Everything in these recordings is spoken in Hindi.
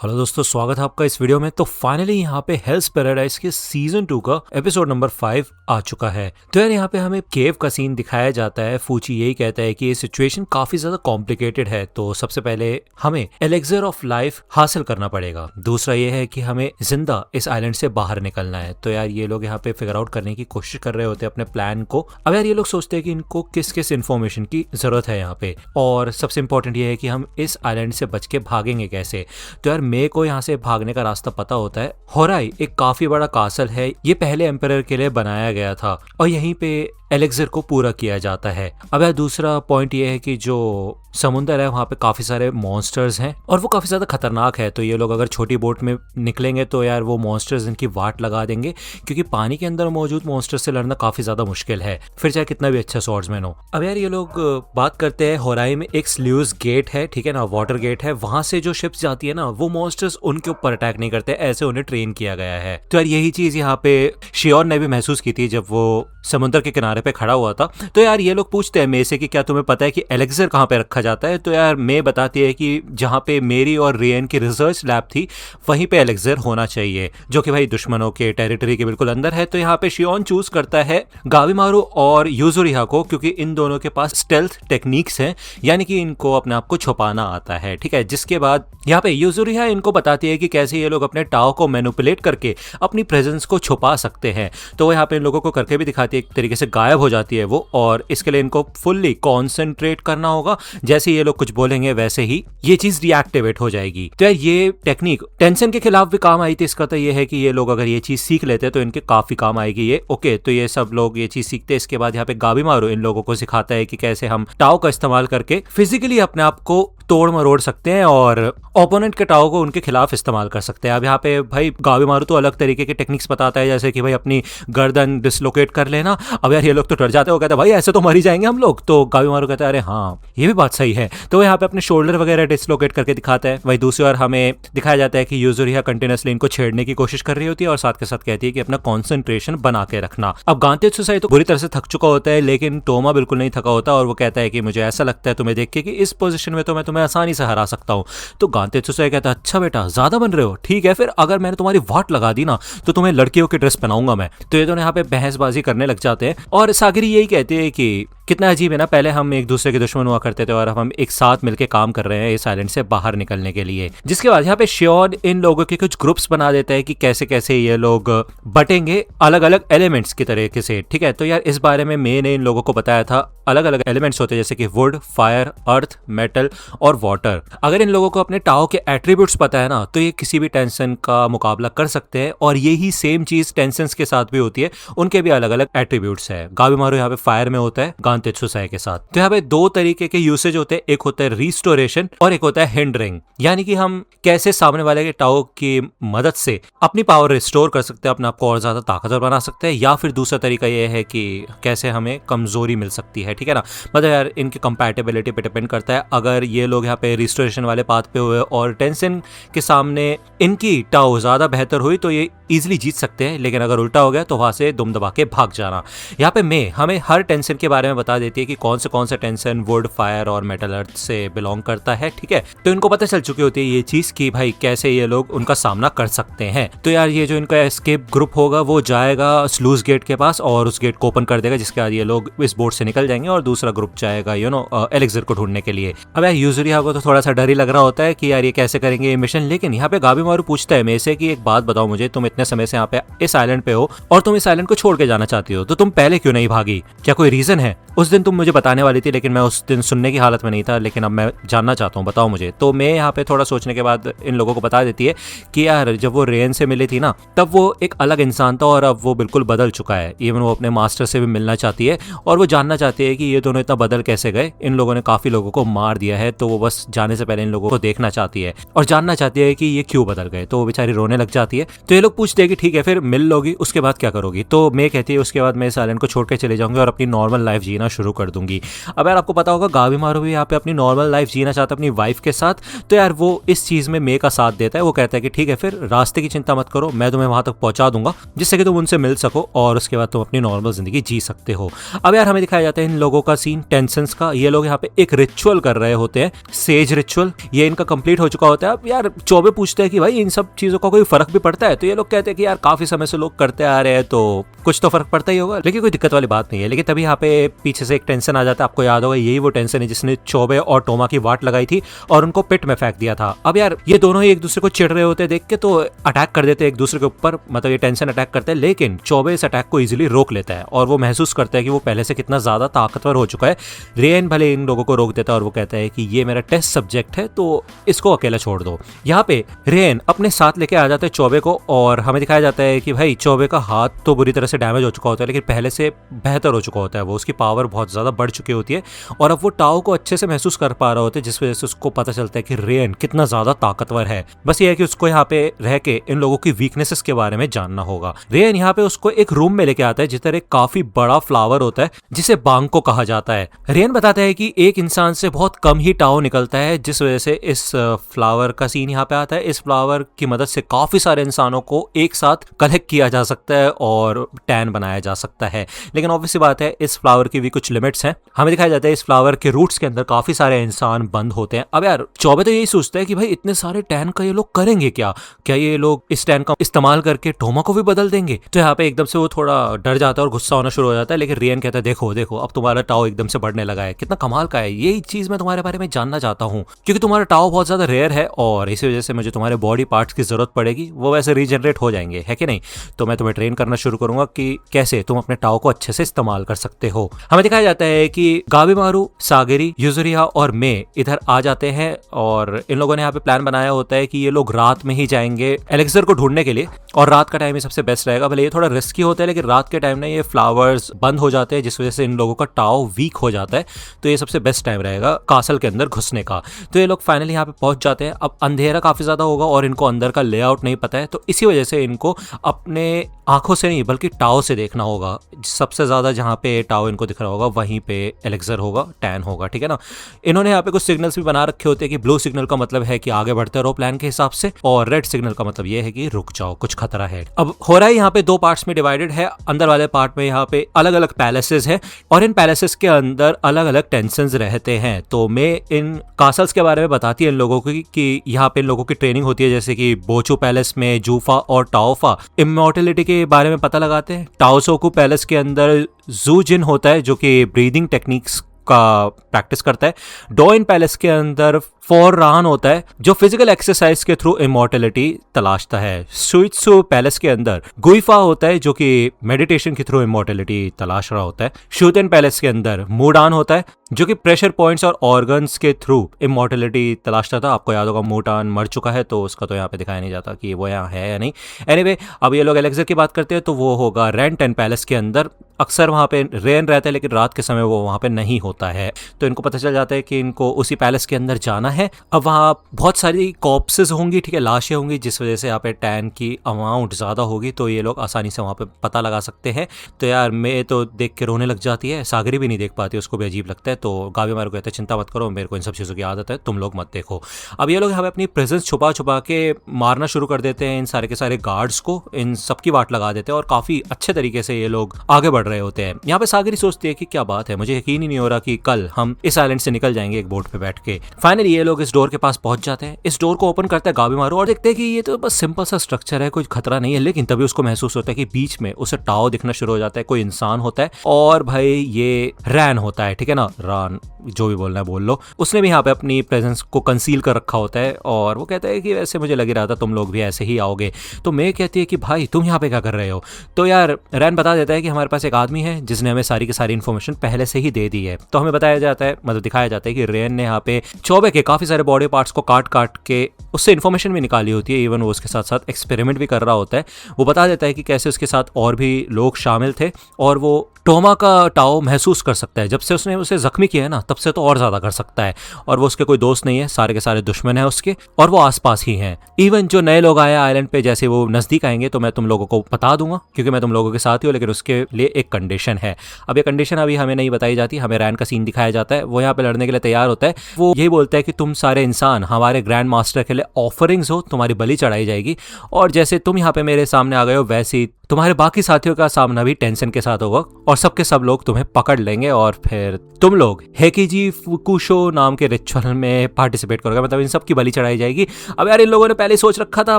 हेलो दोस्तों, स्वागत है आपका इस वीडियो में। तो फाइनली यहाँ पे हेल्स पैराडाइज के सीजन 2 का एपिसोड नंबर 5 आ चुका है। तो यार यहाँ पे हमें केव का सीन दिखाया जाता है। फूची यही कहता है कि ये सिचुएशन काफी ज्यादा कॉम्प्लिकेटेड है, तो सबसे पहले हमें एलेक्सर ऑफ लाइफ हासिल करना पड़ेगा। दूसरा ये है कि हमें जिंदा इस आइलैंड से बाहर निकलना है। तो यार ये लोग यहाँ पे फिगर आउट करने की कोशिश कर रहे होते हैं अपने प्लान को। अब यार ये लोग सोचते हैं कि इनको किस किस इन्फॉर्मेशन की जरूरत है यहाँ पे, और सबसे इंपॉर्टेंट ये है कि हम इस आइलैंड से बच के भागेंगे कैसे। तो यार मे को यहाँ से भागने का रास्ता पता होता है। होराई एक काफी बड़ा कासल है, ये पहले एम्परर के लिए बनाया गया था और यहीं पे एलेक्सर को पूरा किया जाता है। अब यार दूसरा पॉइंट ये है कि जो समुंदर है वहाँ पे काफी सारे मॉन्स्टर्स हैं और वो काफी ज्यादा खतरनाक है। तो ये लोग अगर छोटी बोट में निकलेंगे तो यार वो मॉन्स्टर्स इनकी वाट लगा देंगे, क्योंकि पानी के अंदर मौजूद मॉन्स्टर्स से लड़ना काफी ज्यादा मुश्किल है, फिर चाहे कितना भी अच्छा स्वॉर्ड्समैन हो। अब यार ये लोग बात करते हैं, होराई में एक स्ल्यूज गेट है, ठीक है ना, वाटर गेट है। वहां से जो शिप्स जाती है ना, वो मॉन्स्टर्स उनके ऊपर अटैक नहीं करते, ऐसे उन्हें ट्रेन किया गया है। तो यार यही चीज यहाँ पे शियोन ने भी महसूस की थी जब वो समुद्र के किनारे पे खड़ा हुआ था। तो यार ये लोग पूछते हैं मे से कि क्या तुम्हें पता है कि एलेक्सर कहाँ पे रखा जाता है। तो यार मे बताती है कि जहाँ पे मेरी और रियन की रिसर्च लैब थी वहीं पे एलेक्सर होना चाहिए, जो कि भाई दुश्मनों के टेरिटरी के बिल्कुल अंदर है। तो यहाँ पे शियोन चूज करता है गाविमारू और यूजुरिहा को, क्योंकि इन दोनों के पास स्टेल्थ टेक्निक्स हैं, यानी कि इनको अपने आप को छुपाना आता है, ठीक है। जिसके बाद यहाँ पे यूजुरिहा इनको बताती है कि कैसे ये लोग अपने टाओ को मैनिपुलेट करके अपनी प्रेजेंस को छुपा सकते हैं। तो वो यहाँ पे इन लोगों को करके भी दिखाती है, एक तरीके से गायब हो जाती है वो, और इसके लिए इनको फुल्ली कॉन्सेंट्रेट करना होगा। जैसे ये लोग कुछ बोलेंगे वैसे ही ये चीज रिएक्टिवेट हो जाएगी। तो यार ये टेक्निक टेंशन के खिलाफ भी काम आई थी। इसका तो ये है कि ये लोग अगर ये चीज सीख लेते तो इनके काफी काम आएगी ये। ओके, तो ये सब लोग ये चीज सीखते। इसके बाद यहाँ पे गाविमारू इन लोगों को सिखाता है कि कैसे हम टाओ का इस्तेमाल करके फिजिकली अपने आप को तोड़ मरोड़ सकते हैं और ओपोनेंट के टाओ को उनके खिलाफ इस्तेमाल कर सकते हैं। अब यहाँ पे भाई गाविमारू तो अलग तरीके के टेक्निक्स बताता है, जैसे कि भाई अपनी गर्दन डिसलोकेट कर लेना। अब यार ये लोग तो डर जाते हो, कहते हैं भाई ऐसे तो मर ही जाएंगे हम लोग। तो गाविमारू कहता है अरे हाँ ये भी बात सही है। तो यहाँ पे अपने शोल्डर वगैरह डिसलोकेट करके दिखाता है। वही दूसरी ओर हमें दिखाया जाता है कि यूजुरिहा कंटिन्यूअसली इनको छेड़ने की कोशिश कर रही होती है और साथ के साथ कहती है कि अपना कॉन्सेंट्रेशन बना के रखना। अब गांतेत्सु तो बुरी तरह से थक चुका होता है, लेकिन टोमा बिल्कुल नहीं थका होता और वो कहता है कि मुझे ऐसा लगता है तुम्हें देख के कि इस पोजीशन में तो मैं तुम्हें आसानी से हरा सकता हूं। तो गांतेत्सु कहता है अच्छा बेटा ज्यादा बन रहे हो, ठीक है, फिर अगर मैंने तुम्हारी वाट लगा दी ना तो तुम्हें लड़कियों की ड्रेस पहनाऊंगा मैं। तो ये दोनों यहाँ पे बहसबाजी करने लग जाते हैं और सागरी यही कहते हैं कि कितना अजीब है ना, पहले हम एक दूसरे के दुश्मन हुआ करते थे और अब हम एक साथ मिलकर काम कर रहे हैं इस आइलैंड से बाहर निकलने के लिए। जिसके बाद यहाँ पे शियोन इन लोगों के कुछ ग्रुप्स बना देता है कि कैसे कैसे ये लोग बटेंगे अलग अलग एलिमेंट्स की तरीके से, ठीक है। तो यार इस बारे में मे ने इन लोगों को बताया था अलग अलग एलिमेंट्स होते हैं, जैसे कि वुड, फायर, अर्थ, मेटल और वाटर। अगर इन लोगों को अपने टाओ के एट्रीब्यूट्स पता है ना तो ये किसी भी टेंशन का मुकाबला कर सकते हैं, और यही सेम चीज टेंशंस के साथ भी होती है, उनके भी अलग अलग एट्रीब्यूट्स है। गाविमारू यहाँ पे फायर में होता है गांतेत्सु के साथ। तो यहाँ पे दो तरीके के यूसेज होते हैं, एक होता है रिस्टोरेशन और एक होता है हिंडरिंग, यानी कि हम कैसे सामने वाले के टाओ की मदद से अपनी पावर रिस्टोर कर सकते हैं, अपने आप को और ज्यादा ताकतवर बना सकते हैं। या फिर दूसरा तरीका यह है कि कैसे हमें कमजोरी मिल सकती है, ठीक है ना। मतलब यार इनकी कंपैटिबिलिटी पे डिपेंड करता है। अगर ये लोग यहाँ पे रिस्टोरेशन वाले पाथ पे हुए और टेंशन के सामने इनकी टाओ ज्यादा बेहतर हुई तो ये इजिली जीत सकते हैं, लेकिन अगर उल्टा हो गया तो वहां से दुम दबा के भाग जाना। यहाँ पे मे हमें हर टेंशन के बारे में बता देती है कि कौन से टेंशन वुड, फायर और मेटल अर्थ से बिलोंग करता है, ठीक है। तो इनको पता चल चुकी होती है ये चीज कि भाई कैसे ये लोग उनका सामना कर सकते हैं। तो यार ये जो इनका एस्केप ग्रुप होगा वो जाएगा स्लूज गेट के पास और उस गेट को ओपन कर देगा, जिसके बाद ये लोग इस बोट से निकल जाएंगे और दूसरा ग्रुप जाएगा एलेक्सर को ढूंढने के लिए। अब यार यूजुरिहा को तो थोड़ा सा डर ही लग रहा होता है कि यार ये कैसे करेंगे ये मिशन। लेकिन यहाँ पे गाविमारू पूछता है मे से कि एक बात बताओ मुझे, तुम इतने समय से यहाँ पे इस आइलैंड पे हो और तुम इस आइलैंड को छोड़ के जाना चाहती हो, तो तुम पहले क्यों नहीं भागी? क्या कोई रीजन है? उस दिन तुम मुझे बताने वाली थी लेकिन मैं उस दिन सुनने की हालत में नहीं था, लेकिन अब मैं जानना चाहता हूँ, बताओ मुझे। तो मैं यहाँ पे थोड़ा सोचने के बाद इन लोगों को बता देती है कि यार जब वो रेन से मिली थी ना तब वो एक अलग इंसान था और अब वो बिल्कुल बदल चुका है। इवन वो अपने मास्टर से भी मिलना चाहती है और वो जानना चाहती है कि ये दोनों इतना बदल कैसे गए। इन लोगों ने काफी लोगों को मार दिया है, तो वो बस जाने से पहले इन लोगों को देखना चाहती है और जानना चाहती है कि ये क्यों बदल गए। तो वो बेचारी रोने लग जाती है। तो ये लोग पूछते हैं कि ठीक है फिर मिल लोगी, उसके बाद क्या करोगी? तो मैं कहती है उसके बाद मैं इस आइलैंड को छोड़ के चले जाऊंगी और अपनी नॉर्मल लाइफ जीना जीना शुरू कर दूंगी। अब यार आपको पता होगा गाबीमारू भी यहाँ पे अपनी नॉर्मल लाइफ जीना चाहता है अपनी वाइफ के साथ, तो यार वो इस चीज में मे का साथ देता है। वो कहता है कि ठीक है फिर रास्ते की चिंता मत करो, मैं तुम्हें वहां तक पहुंचा दूंगा जिससे कि तुम उनसे मिल सको और उसके बाद तुम अपनी नॉर्मल जिंदगी जी सकते हो। अब यार हमें दिखाया जाता है इन लोगों का सीन टेंशंस का। ये लोग यहाँ पे एक रिचुअल कर रहे होते हैं, सेज रिचुअल। ये इनका कंप्लीट हो चुका होता है। अब यार चौबे पूछते हैं कि भाई इन सब चीजों का कोई फर्क भी पड़ता है, तो ये लोग कहते हैं कि यार काफी समय से लोग करते आ रहे हैं तो कुछ तो फर्क पड़ता ही होगा, लेकिन कोई दिक्कत वाली बात नहीं है। लेकिन तभी यहाँ पे पीछे से एक टेंशन आ जाता है। आपको याद होगा यही वो टेंशन है जिसने चौबे और टोमा की वाट लगाई थी और उनको पिट में फेंक दिया था। अब यार ये दोनों ही एक दूसरे को चिढ़ रहे होते हैं देख के, तो अटैक कर देते हैं एक दूसरे के ऊपर, मतलब ये टेंशन अटैक करते हैं। लेकिन चौबे इस अटैक को इजीली रोक लेता है और वो महसूस करता है कि वो पहले से कितना ज्यादा ताकतवर हो चुका है। रेन भले इन लोगों को रोक देता है और वो कहता है कि ये मेरा टेस्ट सब्जेक्ट है तो इसको अकेला छोड़ दो। यहाँ पे रेन अपने साथ लेके आ जाते हैं चौबे को और हमें दिखाया जाता है कि भाई चौबे का हाथ तो बुरी तरह से डैमेज हो चुका होता है, लेकिन पहले से बेहतर हो चुका होता है। वो उसकी पावर बहुत ज्यादा बढ़ चुकी होती है और अब वो टाओ को अच्छे से महसूस कर पा रहे होते हैं, जिस वजह से उसको पता चलता है कि रेन कितना ज्यादा ताकतवर है। बस ये है कि उसको यहाँ पे रह के इन लोगों की वीकनेसेस के बारे में जानना होगा। रेन यहाँ पे उसको एक रूम में लेके आता है जिधर एक काफी बड़ा फ्लावर होता है जिसे बांको कहा जाता है। रेन बताता है कि एक इंसान से बहुत कम ही टाओ निकलता है, जिस वजह से इस फ्लावर का सीन यहाँ पे आता है। इस फ्लावर की मदद से काफी सारे इंसानों को एक साथ कलेक्ट किया जा सकता है और टैन बनाया जा सकता है, लेकिन ऑब्वियस बात है इस फ्लावर की भी कुछ लिमिट्स हैं। हमें दिखाया जाता है इस फ्लावर के रूट्स के अंदर काफी सारे इंसान बंद होते हैं। अब यार चौबे तो यही सोचता है कि भाई इतने सारे टैन का ये लोग करेंगे क्या ये लोग इस टैन का इस्तेमाल करके टोमा को भी बदल देंगे? तो यहाँ पे एकदम से वो थोड़ा डर जाता है और गुस्सा होना शुरू हो जाता है। लेकिन रियन कहता है देखो देखो अब तुम्हारा टाओ एकदम से बढ़ने लगा है, कितना कमाल का है। यही चीज मैं तुम्हारे बारे में जानना चाहता हूँ क्योंकि तुम्हारा टाओ बहुत ज्यादा रेयर है और इसी वजह से मुझे तुम्हारे बॉडी पार्ट्स की जरूरत पड़ेगी, वो वैसे रीजनरेट हो जाएंगे है कि नहीं। तो मैं तुम्हें ट्रेन करना शुरू करूंगा कि कैसे तुम अपने टाओ को अच्छे से इस्तेमाल कर सकते हो। हमें दिखाया जाता है कि गाबीमारू, सागेरी, यूजुरिया और मे इधर आ जाते हैं और इन लोगों ने यहाँ पे प्लान बनाया होता है कि ये लोग रात में ही जाएंगे एलेक्सर को ढूंढने के लिए और रात का टाइम ही सबसे बेस्ट रहेगा। भले ये थोड़ा रिस्की होता है लेकिन रात के टाइम ना ये फ्लावर्स बंद हो जाते हैं जिस वजह से इन लोगों का टाओ वीक हो जाता है, तो ये सबसे बेस्ट टाइम रहेगा कासल के अंदर घुसने का। तो ये लोग फाइनली यहाँ पे पहुंच जाते हैं। अब अंधेरा काफी ज्यादा होगा और इनको अंदर का लेआउट नहीं पता है, तो इसी वजह से इनको अपने आंखों से नहीं बल्कि टाओ से देखना होगा। सबसे ज्यादा जहाँ पे टाओ इनको दिख रहा होगा वहीं पे एलेक्सर होगा, टैन होगा, ठीक है ना। इन्होंने यहाँ पे कुछ सिग्नल्स भी बना रखे होते हैं कि ब्लू सिग्नल का मतलब है कि आगे बढ़ते रहो प्लान के हिसाब से और रेड सिग्नल का मतलब ये है कि रुक जाओ कुछ खतरा है। अब हो रहा है यहाँ पे दो पार्ट्स में डिवाइडेड है। अंदर वाले पार्ट में यहाँ पे अलग अलग पैलेसेस है और इन पैलेसेस के अंदर अलग अलग टेंशंस रहते हैं। तो मैं इन कासल्स के बारे में बताती है इन लोगों को कि यहाँ पे इन लोगों की ट्रेनिंग होती है, जैसे कि बोचू पैलेस में जूफा और टाओफा इमॉर्टलिटी के बारे में पता लगाते हैं। टाओसोकू पैलेस के अंदर जू जिन होता है जो कि ब्रीदिंग टेक्निक्स का प्रैक्टिस करता है। डोइन पैलेस के अंदर फोर रान होता है जो फिजिकल एक्सरसाइज के थ्रू इमॉर्टलिटी तलाशता है। सुइत्सु पैलेस के अंदर गुइफा होता है जो कि मेडिटेशन के थ्रू इमॉर्टलिटी तलाश रहा होता है। शूतेन पैलेस के अंदर मूडान होता है जो कि प्रेशर पॉइंट्स और ऑर्गन्स के थ्रू इमॉर्टलिटी तलाशता था। आपको याद होगा मूडान मर चुका है तो उसका तो यहाँ पे दिखाया नहीं जाता कि वो यहाँ है या नहीं। एनीवे अब ये लोग एलेक्सर की बात करते हैं तो वो होगा रेंटन पैलेस के अंदर। अक्सर वहाँ पे रेन रहता है लेकिन रात के समय वो वहाँ पे नहीं होता है, तो इनको पता चल जाता है कि इनको उसी पैलेस के अंदर जाना है। अब वहाँ बहुत सारी कॉप्सेस होंगी, ठीक है, लाशें होंगी, जिस वजह से यहाँ पे टैन की अमाउंट ज़्यादा होगी तो ये लोग आसानी से वहाँ पे पता लगा सकते हैं। तो यार मैं तो देख के रोने लग जाती है, सागरी भी नहीं देख पाती, उसको भी अजीब लगता है। तो गाबीमारू कहते हैं चिंता मत करो, मेरे को इन सब चीज़ों की आदत है, तुम लोग मत देखो। अब ये लोग यहाँ पे अपनी प्रेजेंस छुपा छुपा के मारना शुरू कर देते हैं इन सारे के सारे गार्ड्स को, इन सबकी वाट लगा देते हैं और काफ़ी अच्छे तरीके से ये लोग आगे बढ़ रहे होते हैं। यहाँ पे सागरी सोचती है कि क्या बात है, मुझे यकीन ही नहीं हो रहा कि कल हम इस आइलैंड से निकल जाएंगे एक बोट पे बैठ के। फाइनली ये लोग इस डोर के पास पहुंच जाते हैं। इस डोर को ओपन करता है गाबीमारू और देखते हैं कि ये तो बस सिंपल सा स्ट्रक्चर है, कोई खतरा नहीं है। लेकिन तभी उसको महसूस होता है कि बीच में उसे टाओ दिखना शुरू हो जाता है, कोई इंसान होता है और भाई ये रैन होता है, ठीक है ना, रान जो भी बोलना है बोल लो। उसने भी यहाँ पे अपनी प्रेजेंस को कंसील कर रखा होता है और वो कहता है कि वैसे मुझे लग रहा था तुम लोग भी ऐसे ही आओगे। तो मैं कहती है कि भाई तुम यहाँ पे क्या कर रहे हो। तो यार रैन बता देता है कि हमारे पास एक आदमी है जिसने हमें सारी की सारी इन्फॉर्मेशन पहले से ही दे दी है। तो हमें बताया जाता है, मतलब दिखाया जाता है कि रेन ने यहाँ पे चौबे के काफी सारे बॉडी पार्ट्स को काट काट के उससे इन्फॉर्मेशन भी निकाली होती है। इवन वो उसके साथ साथ एक्सपेरिमेंट भी कर रहा होता है। वो बता देता है कि कैसे उसके साथ और भी लोग शामिल थे और वो टोमा का टाओ महसूस कर सकता है। जब से उसने उसे जख्मी किया है ना, तब से तो और ज्यादा कर सकता है। और वो उसके कोई दोस्त नहीं है, सारे के सारे दुश्मन है उसके, और वो आसपास ही हैं। इवन जो नए लोग आए आइलैंड पे, जैसे वो नजदीक आएंगे तो मैं तुम लोगों को बता दूंगा, क्योंकि मैं तुम लोगों के साथ ही हूँ। लेकिन उसके लिए एक कंडीशन है। अब ये कंडीशन अभी हमें नहीं बताई जाती, हमें रैन का सीन दिखाया जाता है। वो यहाँ पे लड़ने के लिए तैयार होता है। वो यही बोलता है कि तुम सारे इंसान हमारे ग्रैंड मास्टर के लिए ऑफरिंग्स हो, तुम्हारी बलि चढ़ाई जाएगी। और जैसे तुम यहाँ पे मेरे सामने आ गए हो, वैसे ही तुम्हारे बाकी साथियों का सामना भी टेंशन के साथ होगा, और सबके सब लोग तुम्हें पकड़ लेंगे। और फिर तुम लोग हेकिजी फुकुशो नाम के रिचुअल में पार्टिसिपेट करोगे, मतलब इन सब की बलि चढ़ाई जाएगी। अब यार इन लोगों ने पहले सोच रखा था,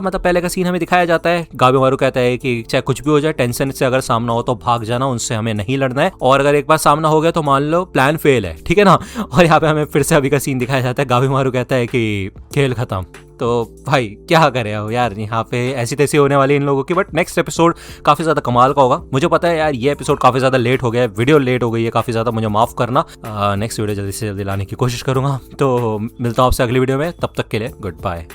मतलब पहले का सीन हमें दिखाया जाता है। गाबेमारू कहता है कि चाहे कुछ भी हो जाए, टेंशन से अगर सामना हो तो भाग जाना, उनसे हमें नहीं लड़ना है। और अगर एक बार सामना हो गया तो मान लो प्लान फेल है, ठीक है ना। और यहाँ पे हमें फिर से अभी का सीन दिखाया जाता है। गाबेमारू कहता है कि खेल खत्म। तो भाई क्या करे हो यार, यहाँ पे ऐसी तैसी होने वाली इन लोगों की। बट नेक्स्ट एपिसोड काफी ज्यादा कमाल का होगा। मुझे पता है यार, ये एपिसोड काफी ज्यादा लेट हो गया है, वीडियो लेट हो गई है काफी ज्यादा, मुझे माफ करना। नेक्स्ट वीडियो जल्दी से जल्दी लाने की कोशिश करूंगा। तो मिलता हूँ आपसे अगली वीडियो में, तब तक के लिए गुड बाय।